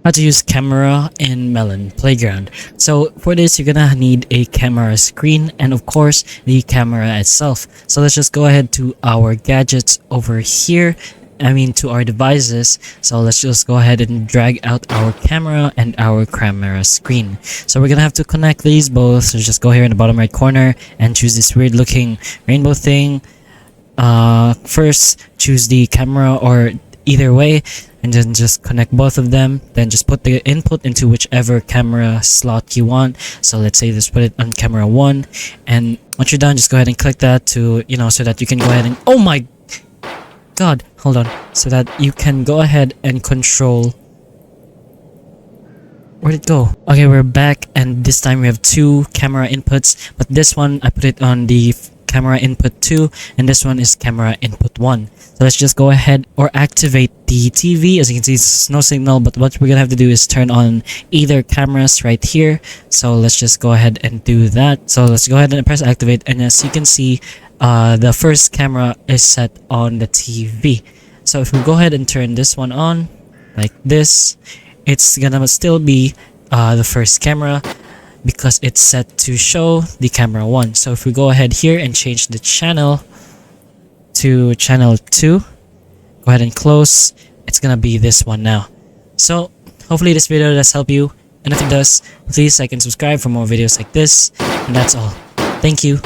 How to use camera in Melon Playground. So for this, you're gonna need a camera screen and of course the camera itself. So let's just go ahead to our gadgets over here. To our devices. So let's just go ahead and drag out our camera and our camera screen. So we're gonna have to connect these both. So just go here in the bottom right corner and choose this weird looking rainbow thing. First choose the camera or either way, and then just connect both of them. Then just put the input into whichever camera slot you want. So let's say just put it on camera 1, and once you're done, just go ahead and click that to so that you can go ahead and oh my god, hold on, so that you can go ahead and control. Where'd it go? Okay, we're back, and this time we have 2 camera inputs, but this one I put it on the camera input 2, and this one is camera input 1. So let's just go ahead or activate the TV. As you can see, it's no signal, but what we're gonna have to do is turn on either cameras right here. So let's just go ahead and do that. So let's go ahead and press activate, and as you can see, the first camera is set on the TV. So if we go ahead and turn this one on like this, it's gonna still be the first camera because it's set to show the camera 1. So if we go ahead here and change the channel to channel 2, go ahead and close, it's gonna be this one now. So hopefully this video does help you, and if it does, please like and subscribe for more videos like this, and that's all. Thank you.